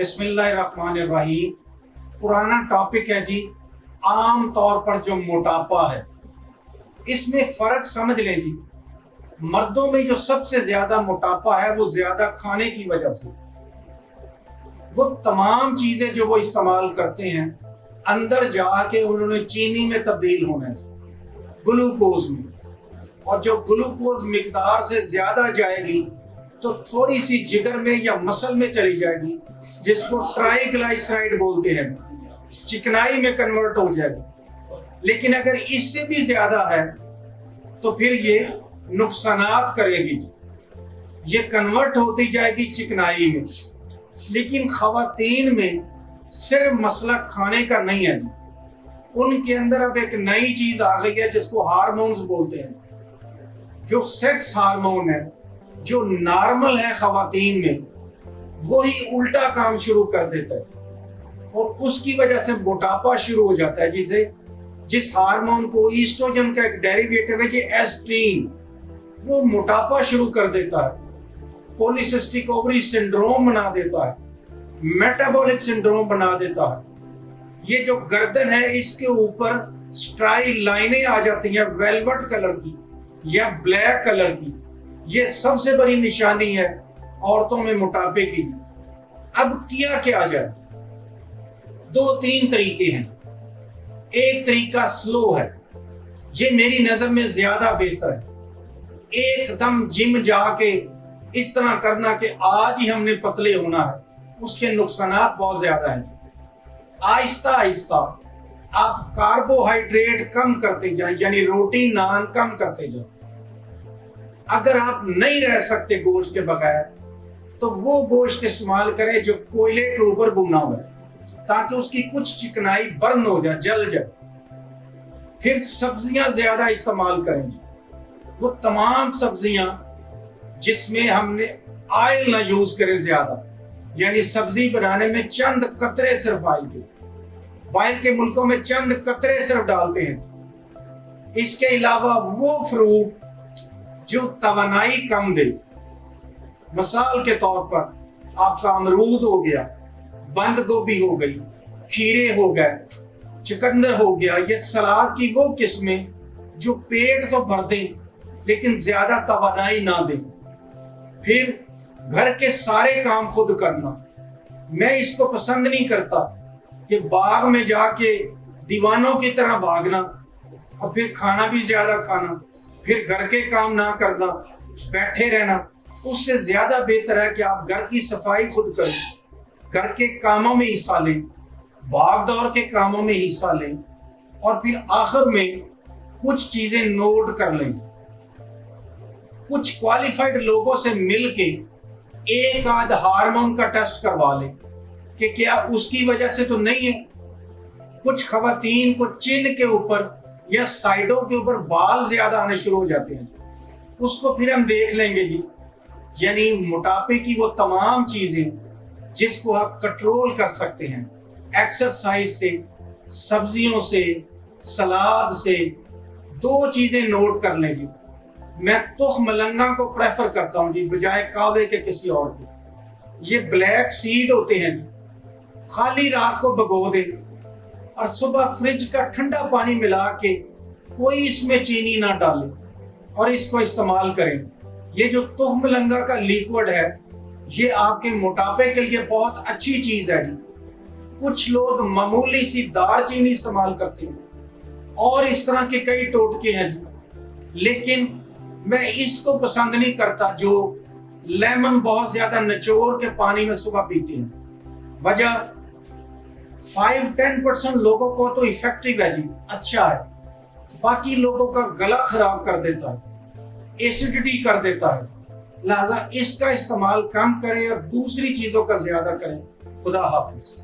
بسم اللہ الرحمن الرحیم۔ پرانا ٹاپک ہے جی، عام طور پر جو موٹاپا ہے اس میں فرق سمجھ لیں جی۔ مردوں میں جو سب سے زیادہ موٹاپا ہے وہ زیادہ کھانے کی وجہ سے، وہ تمام چیزیں جو وہ استعمال کرتے ہیں اندر جا کے انہوں نے چینی میں تبدیل ہونا ہے، گلوکوز میں، اور جو گلوکوز مقدار سے زیادہ جائے گی تو تھوڑی سی جگر میں یا مسل میں چلی جائے گی، جس کو ٹرائی گلائسرائڈ بولتے ہیں، چکنائی میں کنورٹ ہو جائے گی۔ لیکن اگر اس سے بھی زیادہ ہے تو پھر یہ نقصانات کرے گی جی، یہ کنورٹ ہوتی جائے گی چکنائی میں۔ لیکن خواتین میں صرف مسئلہ کھانے کا نہیں ہے جی، ان کے اندر اب ایک نئی چیز آ گئی ہے جس کو ہارمونز بولتے ہیں۔ جو سیکس ہارمون ہے جو نارمل ہے خواتین میں، وہی الٹا کام شروع کر دیتا ہے اور اس کی وجہ سے موٹاپا شروع ہو جاتا ہے۔ جس ہارمون کو ایسٹروجن کا ایک ڈیریویٹو ہے جی ایسٹرین، وہ موٹاپا شروع کر دیتا ہے، پولیسسٹک اووری سنڈروم بنا دیتا ہے، میٹابولک سنڈروم بنا دیتا ہے۔ یہ جو گردن ہے اس کے اوپر سٹرائی لائنیں آ جاتی ہیں ویلوٹ کلر کی یا بلیک کلر کی، یہ سب سے بڑی نشانی ہے عورتوں میں موٹاپے کی۔ اب کیا جائے؟ دو تین طریقے ہیں۔ ایک طریقہ سلو ہے، یہ میری نظر میں زیادہ بہتر ہے۔ ایک دم جم جا کے اس طرح کرنا کہ آج ہی ہم نے پتلے ہونا ہے، اس کے نقصانات بہت زیادہ ہیں۔ آہستہ آہستہ آپ کاربوہائیڈریٹ کم کرتے جائیں، یعنی روٹی نان کم کرتے جائیں۔ اگر آپ نہیں رہ سکتے گوشت کے بغیر تو وہ گوشت استعمال کریں جو کوئلے کے اوپر بھونا ہوا ہے، تاکہ اس کی کچھ چکنائی برن ہو جائے، جل جائے۔ پھر سبزیاں زیادہ استعمال کریں جی، وہ تمام سبزیاں جس میں ہم نے آئل نہ یوز کریں زیادہ، یعنی سبزی بنانے میں چند قطرے صرف آئل کے، باہر کے ملکوں میں چند قطرے صرف ڈالتے ہیں۔ اس کے علاوہ وہ فروٹ جو توانائی کم دے، مثال کے طور پر آپ کا امرود ہو گیا، بند گوبھی ہو گئی، کھیرے ہو گئے، چکندر ہو گیا، یہ سلاد کی وہ قسمیں جو پیٹ تو بھر دیں لیکن زیادہ توانائی نہ دیں۔ پھر گھر کے سارے کام خود کرنا، میں اس کو پسند نہیں کرتا کہ باغ میں جا کے دیوانوں کی طرح بھاگنا اور پھر کھانا بھی زیادہ کھانا، پھر گھر کے کام نہ کرنا، بیٹھے رہنا۔ اس سے زیادہ بہتر ہے کہ آپ گھر کی صفائی خود کریں، گھر کے کاموں میں حصہ لیں، بھاگ دوڑ کے کاموں میں حصہ لیں، اور پھر آخر میں کچھ چیزیں نوٹ کر لیں۔ کچھ کوالیفائڈ لوگوں سے مل کے ایک آدھ ہارمون کا ٹیسٹ کروا لیں کہ کیا اس کی وجہ سے تو نہیں ہے۔ کچھ خواتین کو چن کے اوپر یا سائڈوں کے اوپر بال زیادہ آنے شروع ہو جاتے ہیں، اس کو پھر ہم دیکھ لیں گے جی۔ یعنی موٹاپے کی وہ تمام چیزیں جس کو آپ کنٹرول کر سکتے ہیں، ایکسرسائز سے، سبزیوں سے، سلاد سے۔ دو چیزیں نوٹ کر لیں جی۔ میں تخم ملنگا کو پریفر کرتا ہوں جی بجائے کاوے کے کسی اور کو۔ یہ بلیک سیڈ ہوتے ہیں جی، خالی رات کو بھگو دیں اور صبح فریج کا ٹھنڈا پانی ملا کے کوئی اس میں چینی نہ ڈالیں اور اس کو استعمال کریں۔ یہ جو تخم ملنگا کا لیکوڈ ہے یہ آپ کے موٹاپے کے لیے بہت اچھی چیز ہے جی۔ کچھ لوگ معمولی سی دار چینی استعمال کرتے ہیں اور اس طرح کے کئی ٹوٹکے ہیں جی، لیکن میں اس کو پسند نہیں کرتا جو لیمن بہت زیادہ نچوڑ کے پانی میں صبح پیتے ہیں۔ وجہ 5-10% لوگوں کو تو ایفیکٹو ہے جی، اچھا ہے، باقی لوگوں کا گلا خراب کر دیتا ہے، ایسیڈیٹی کر دیتا ہے۔ لہذا اس کا استعمال کم کریں اور دوسری چیزوں کا زیادہ کریں۔ خدا حافظ۔